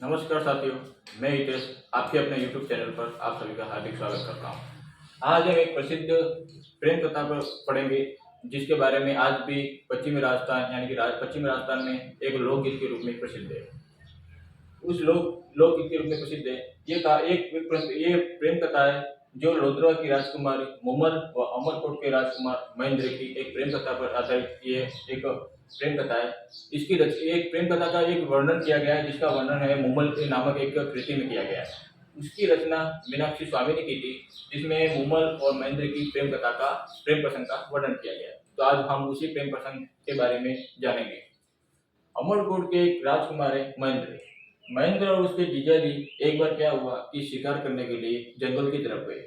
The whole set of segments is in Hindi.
नमस्कार साथियों, मैं हितेश आपके अपने YouTube चैनल पर आप सभी का हार्दिक स्वागत करता हूँ। आज हम एक प्रसिद्ध प्रेम कथा पर पढ़ेंगे, जिसके बारे में आज भी पश्चिमी राजस्थान यानी कि पश्चिमी राजस्थान में एक लोकगीत के रूप में प्रसिद्ध है। उस लोकगीत के रूप में प्रसिद्ध है। ये प्रेम कथा है जो लोधरा की राजकुमारी मुमल व अमरकोट के राजकुमार महेंद्र की एक प्रेम कथा पर आधारित ये एक प्रेम कथा है। एक प्रेम कथा का एक वर्णन किया गया है, जिसका वर्णन है मुमल के नामक एक कृति में किया गया है। उसकी रचना मीनाक्षी स्वामी ने की थी, जिसमें मुमल और महेंद्र की प्रेम प्रसंग का वर्णन किया गया है। तो आज हम उसी प्रेम प्रसंग के बारे में जानेंगे। अमरकोट के एक राजकुमार है महेंद्र। महेंद्र और उसके जीजाजी एक बार क्या हुआ कि शिकार करने के लिए जंगल की तरफ गए।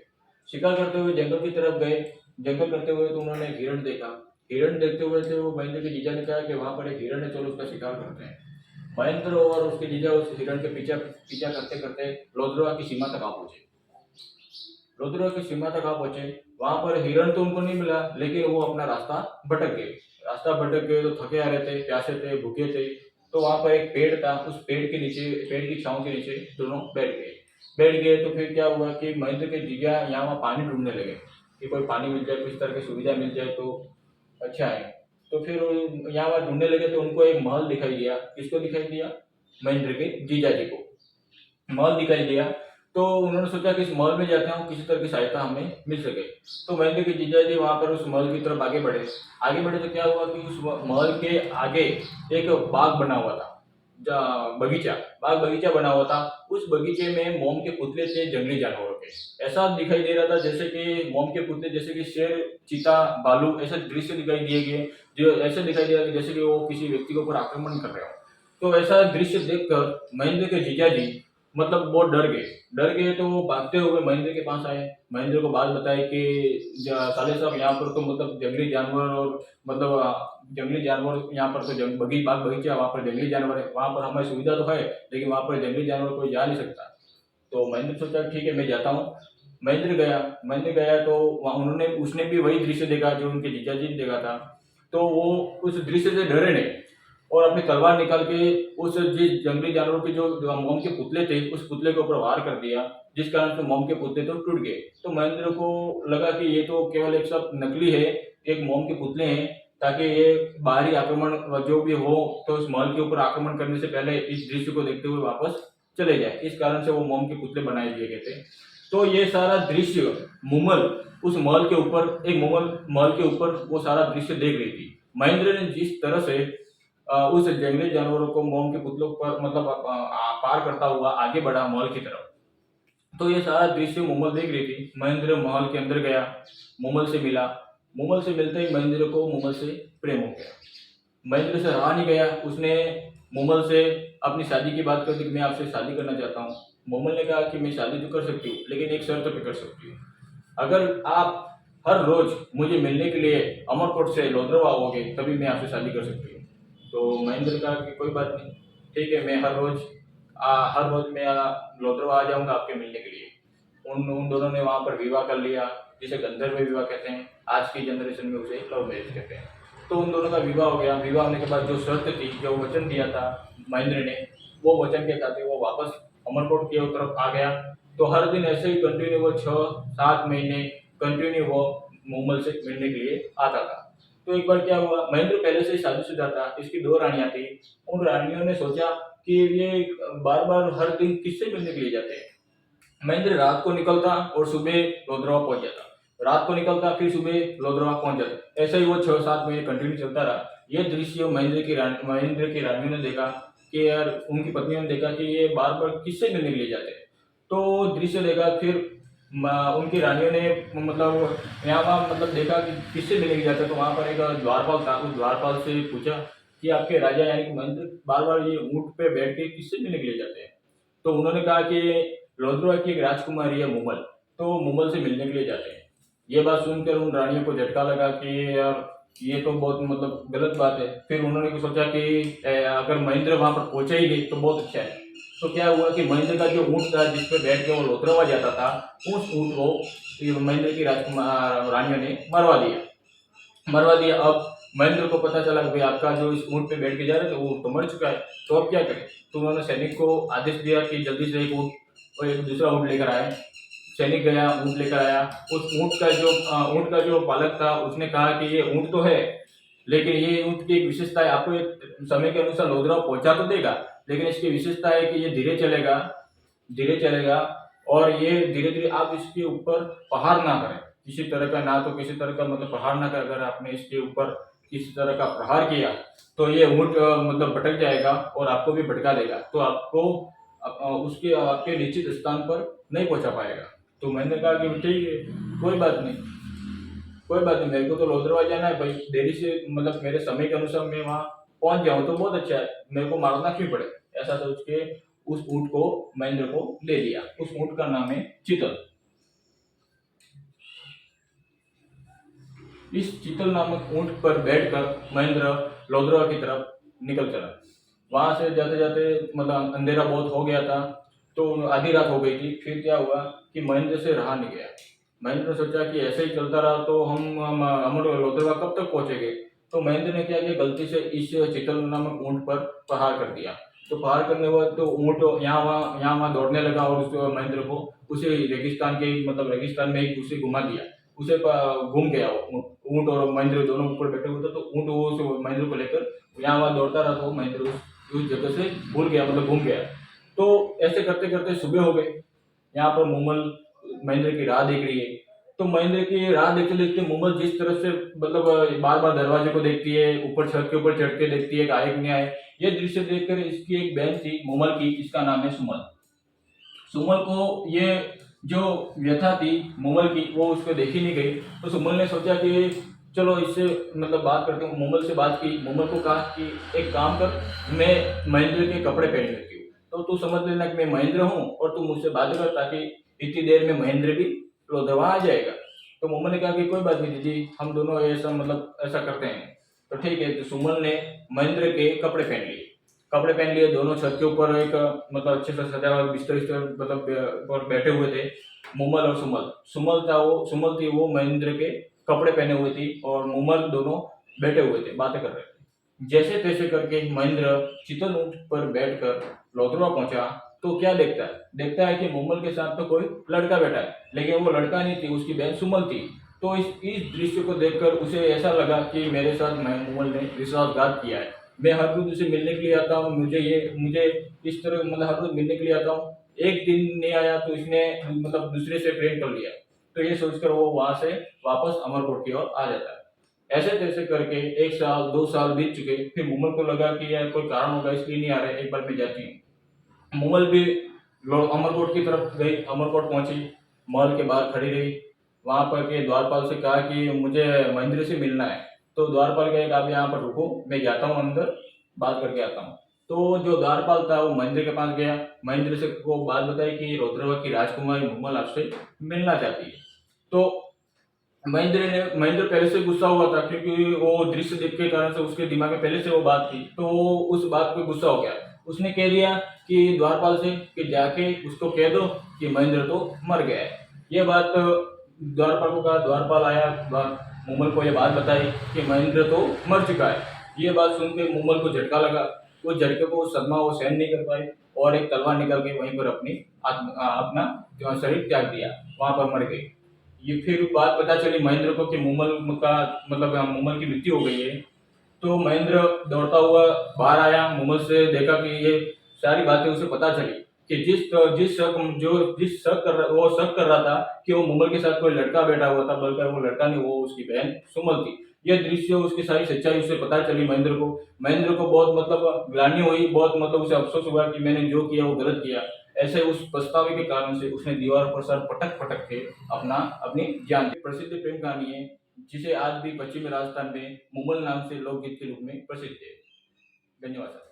शिकार करते हुए जंगल की तरफ गए। जंगल करते हुए तो उन्होंने हिरण देखा। हिरण देखते हुए तो महेंद्र के जीजा ने कहा कि वहां पर एक हिरण है, चलो उसका शिकार करते हैं। महेंद्र और उसके जीजा उस हिरण के पीछा पीछा करते करते लोधरवा की सीमा तक आ पहुंचे। लोधरवा की सीमा तक आ पहुंचे। वहां पर हिरण तो उनको नहीं मिला, लेकिन वो अपना रास्ता भटक गए तो थके आ रहे थे, प्यासे थे, भूखे थे। तो वहां पर एक पेड़ था, उस पेड़ की छांव के नीचे दोनों बैठ गए। तो फिर क्या हुआ कि महेंद्र के जीजा यहाँ वहाँ पानी ढूंढने लगे कि कोई पानी मिल जाए, किस तरह की सुविधा मिल जाए तो अच्छा है। तो फिर वो यहाँ वहाँ ढूंढने लगे तो उनको एक महल दिखाई दिया। किसको दिखाई दिया? महेंद्र के जीजा जी को महल दिखाई दिया। तो उन्होंने सोचा कि इस महल में जाते हैं, किसी तरह की सहायता हमें मिल सके। तो महेंद्र के जीजा जी वहां पर उस महल की तरफ आगे बढ़े तो क्या हुआ कि उस महल के आगे एक बाग बना हुआ था, बाग बगीचा बना हुआ था। उस बगीचे में मोम के पुतले थे, जंगली जानवरों के। ऐसा दिखाई दे रहा था जैसे कि मोम के पुतले, जैसे कि शेर, चीता, भालू, ऐसा दृश्य दिखाई दिए गए। जो ऐसे दिखाई दे रहा है जैसे कि वो किसी व्यक्ति के ऊपर आक्रमण कर रहे हो। तो ऐसा दृश्य देखकर महेंद्र के जीजा जी मतलब बहुत डर गए। तो वो भागते हुए महेंद्र के पास आए। महेंद्र को बात बताई कि साले साहब, यहाँ पर तो मतलब जंगली जानवर और मतलब जंगली जानवर, यहाँ पर तो बाग बगीचा, वहाँ पर जंगली जानवर है। वहाँ पर हमें सुविधा तो है, लेकिन वहाँ पर जंगली जानवर कोई जा नहीं सकता। तो महेंद्र सोचा ठीक है, मैं जाता हूँ। महेंद्र गया तो वहाँ उसने भी वही दृश्य देखा जो उनके जीजा जी ने देखा था। तो वो उस दृश्य से डरे नहीं और अपनी तलवार निकाल के उस जिस जंगली जानवरों के जो मोम के पुतले थे, उस पुतले के ऊपर वार कर दिया, जिस कारण से मोम के पुतले तो टूट गए। तो महेंद्र को लगा कि ये तो केवल एक सब नकली है, एक मोम के पुतले हैं, ताकि ये बाहरी आक्रमण जो भी हो तो उस महल के ऊपर आक्रमण करने से पहले इस दृश्य को देखते हुए वापस चले जाए। इस कारण से वो मोम के पुतले बनाए दिए गए थे। तो ये सारा दृश्य मुमल उस महल के ऊपर एक मुमल महल के ऊपर वो सारा दृश्य देख रही थी। महेंद्र ने जिस तरह से उस जंगली जानवरों को मोम के पुतलों पर मतलब पार करता हुआ आगे बढ़ा महल की तरफ। तो ये सारा दृश्य मुमल देख रही थी। महेंद्र महल के अंदर गया, मुमल से मिला। मुमल से मिलते ही महेंद्र को मुमल से प्रेम हो गया। महेंद्र से रहा नहीं गया, उसने मुमल से अपनी शादी की बात कर दी कि मैं आपसे शादी करना चाहता हूँ। मुमल ने कहा कि मैं शादी तो कर सकती हूँ, लेकिन एक शर्त पे कर सकती हूँ। अगर आप हर रोज मुझे मिलने के लिए अमरकोट से लोधरवा आओगे, तभी मैं आपसे शादी कर सकती हूँ। तो महेंद्र कहा कि कोई बात नहीं, ठीक है, मैं हर रोज मैं लोधरवा आ जाऊंगा आपके मिलने के लिए। उन उन दोनों ने वहां पर विवाह कर लिया, जिसे गंधर्व विवाह कहते हैं। आज की जनरेशन में उसे लव मैरिज कहते हैं। तो उन दोनों का विवाह हो गया। विवाह होने के बाद जो शर्त थी, जो वचन दिया था महेंद्र ने, वो वचन के खाते वो वापस अमरकोट की तरफ आ गया। तो हर दिन ऐसे ही कंटिन्यू वो 6-7 महीने कंटिन्यू वो मुमल से मिलने के लिए आता था। तो एक बार क्या हुआ, महेंद्र पहले से ही शादीशुदा था, इसकी 2 रानियां थी। उन रानियों ने सोचा कि ये बार बार हर दिन किससे मिलने के लिए जाते हैं। महेंद्र रात को निकलता और सुबह लोधरवा पहुंच जाता। रात को निकलता फिर सुबह लोधरवा पहुंच जाता। ऐसे ही वो 6-7 महीने कंटिन्यू चलता रहा। ये दृश्य महेंद्र की रानियों ने देखा कि यार, उनकी पत्नियों ने देखा कि ये बार बार किससे मिलने के लिए जाते हैं। तो दृश्य देखा, फिर उनकी रानियों ने मतलब यहाँ वहाँ मतलब देखा कि किससे मिलने के लिए जाते हैं। तो वहां पर एक द्वारपाल था, उस द्वारपाल से पूछा कि आपके राजा यानी कि महेंद्र बार बार ये ऊंट पे बैठ के किससे मिलने के लिए जाते हैं। तो उन्होंने कहा कि लोधरवा की एक राजकुमारी है मुमल, तो मुमल से मिलने के लिए जाते हैं। ये बात सुनकर उन रानियों को झटका लगा कि यार, ये तो बहुत मतलब गलत बात है। फिर उन्होंने सोचा कि अगर महेंद्र वहां पर पहुंचे ही नहीं तो बहुत अच्छा है। तो क्या हुआ कि महेंद्र का जो ऊंट था, जिस पे बैठ के वो लोधरवा जाता था, उस ऊंट को ये महेंद्र की राजकुमार रानियों ने मरवा दिया। अब महेंद्र को पता चला कि भाई आपका जो इस ऊँट पे बैठ के जा रहे थे वो तो मर चुका है, तो अब क्या करें। तो उन्होंने सैनिक को आदेश दिया कि जल्दी से एक ऊँट और एक दूसरा ऊँट लेकर आए। सैनिक गया, ऊँट लेकर आया। उस ऊँट का जो पालक था उसने कहा कि ये ऊँट तो है, लेकिन ये ऊँट की एक विशेषता है, आपको एक समय के अनुसार लोधराव पहुंचा तो देगा, लेकिन इसकी विशेषता है कि ये धीरे चलेगा और ये धीरे धीरे आप इसके ऊपर प्रहार ना करें, किसी तरह का ना तो किसी तरह का मतलब प्रहार ना कर, अगर आपने इसके ऊपर किसी तरह का प्रहार किया तो ये ऊँट मतलब भटक जाएगा और आपको भी भटका देगा, तो आपको उसके आपके निश्चित स्थान पर नहीं पहुंचा पाएगा। तो मैंने कहा कि ठीक है, कोई बात नहीं, कोई बात नहीं, मेरे को तो लोधरवा जाना है भाई, देरी से मतलब मेरे समय के अनुसार मैं वहाँ पहुंच जाऊं तो बहुत अच्छा है, मेरे को मारना क्यों पड़े। ऐसा सोच के उस ऊँट को महेंद्र को ले लिया। उस ऊँट का नाम है चीतल। इस चीतल नामक ऊँट पर बैठकर महेंद्र लोधरवा की तरफ निकल चला। वहां से जाते जाते मतलब अंधेरा बहुत हो गया था, तो आधी रात हो गई थी। फिर क्या हुआ कि महेंद्र से रहा नहीं गया। महेंद्र ने सोचा कि ऐसे ही चलता रहा तो हम लोधरवा कब तक पहुंचेंगे। तो महेंद्र ने क्या किया, गलती से इस चीतल नामक ऊँट पर प्रहार कर दिया। तो प्रहार करने के बाद तो ऊँट यहाँ वहाँ दौड़ने लगा और उस महेंद्र को उसे रेगिस्तान के मतलब रेगिस्तान में उसे घुमा दिया। उसे घूम गया वो ऊँट और महेंद्र दोनों ऊपर बैठे हुए थे, तो ऊँट वो उस महेंद्र को लेकर यहाँ वहाँ दौड़ता रहा, तो महेंद्र उस जगह से भूल गया मतलब घूम गया। तो ऐसे करते करते सुबह हो गई। यहाँ पर मूमल महेंद्र की राह देख रही है। तो महेंद्र की राह देखते देखते मूमल जिस तरह से मतलब बार बार दरवाजे को देखती है, ऊपर छत के ऊपर चढ़ के देखती है कि आए कि नहीं आए। ये दृश्य देखकर इसकी एक बहन थी मूमल की, इसका नाम है सुमल। सुमल को ये जो व्यथा थी मूमल की वो उसको देखी नहीं गई। तो सुमल ने सोचा कि चलो इससे मतलब बात करते हूँ। मूमल से बात की, मूमल को कहा कि एक काम कर, मैं महेंद्र के कपड़े पहन लेती हूँ, तो तू समझ लेना कि मैं महेंद्र हूँ और तू मुझसे बात कर, ताकि इतनी देर में महेंद्र भी लोधरवा आ जाएगा। तो मूमल ने कहा कि कोई बात नहीं दीदी, हम दोनों ऐसा मतलब ऐसा करते हैं। तो ठीक है। तो सुमन ने महेंद्र के कपड़े पहन लिए। दोनों छत के ऊपर एक मतलब अच्छे से सजा हुआ बिस्तर मतलब पर बैठे हुए थे मूमल और सुमल। सुमल थी वो महेंद्र के कपड़े पहने हुए थी और मूमल दोनों बैठे हुए थे, बातें कर रहे थे। जैसे तैसे करके महेंद्र चितल ऊँट पर बैठकर लोधरवा पहुंचा। तो क्या देखता है कि मूमल के साथ तो कोई लड़का बैठा है, लेकिन वो लड़का नहीं थी, उसकी बहन सुमल थी। तो इस दृश्य को देखकर उसे ऐसा लगा कि मेरे साथ मूमल ने विश्वासघात किया है। मैं हर रोज उसे मिलने के लिए आता हूँ, मुझे इस तरह मतलब हर रोज मिलने के लिए आता हूँ, एक दिन नहीं आया तो इसने मतलब दूसरे से प्रेम कर लिया। तो ये सोचकर वो वहां से वापस अमरकोट की ओर आ जाता है। ऐसे तैसे करके 1 साल 2 साल बीत चुके। फिर मूमल को लगा कि यार कोई कारण होगा इसलिए नहीं आ रहे, एक बार मैं जाती हूँ। मूमल भी अमरकोट की तरफ गई, अमरकोट पहुंची, महल के बाहर खड़ी रही। वहां पर के द्वारपाल से कहा कि मुझे महेंद्र से मिलना है। तो द्वारपाल कहे कि आप यहाँ पर रुको, मैं जाता हूँ अंदर, बात करके आता हूँ। तो जो द्वारपाल था वो महेंद्र के पास गया, महेंद्र से को बात बताई कि लोधरवा की राजकुमारी मूमल आपसे मिलना चाहती है। तो महेंद्र पहले से गुस्सा हुआ था, क्योंकि वो दृश्य देख के कारण से उसके दिमाग में पहले से वो बात थी, तो वो उस बात पे गुस्सा हो गया। उसने कह दिया कि द्वारपाल से कि जाके उसको कह दो कि महेंद्र तो मर गया है। ये बात द्वारपाल को कहा, द्वारपाल आया, मूमल को ये बात बताई कि महेंद्र तो मर चुका है। ये बात सुन के मूमल को झटका लगा। वो झटके को सदमा वो सहन नहीं कर पाई और एक तलवार निकल के वहीं पर अपना शरीर त्याग दिया, वहां पर मर गई। ये फिर बात पता चली महेंद्र को कि मूमल का मतलब मूमल की मृत्यु हो गई है। तो महेंद्र दौड़ता हुआ बाहर आया, मूमल से देखा कि ये सारी बातें उसे पता चली कि जिस शक कर रहा था कि वो मूमल के साथ कोई लड़का बैठा हुआ था, बल्कि वो लड़का नहीं, वो उसकी बहन सुमल थी। यह दृश्य उसकी सारी सच्चाई उसे पता चली। महेंद्र को बहुत मतलब ग्लानि हुई, बहुत मतलब उसे अफसोस हुआ कि मैंने जो किया वो गलत किया। ऐसे उस पछतावे के कारण से उसने दीवार पर सर पटक पटक के अपनी जान दी। प्रसिद्ध प्रेम कहानी है, जिसे आज भी पश्चिमी राजस्थान में मुमल नाम से लोकगीत के रूप में प्रसिद्ध है। धन्यवाद।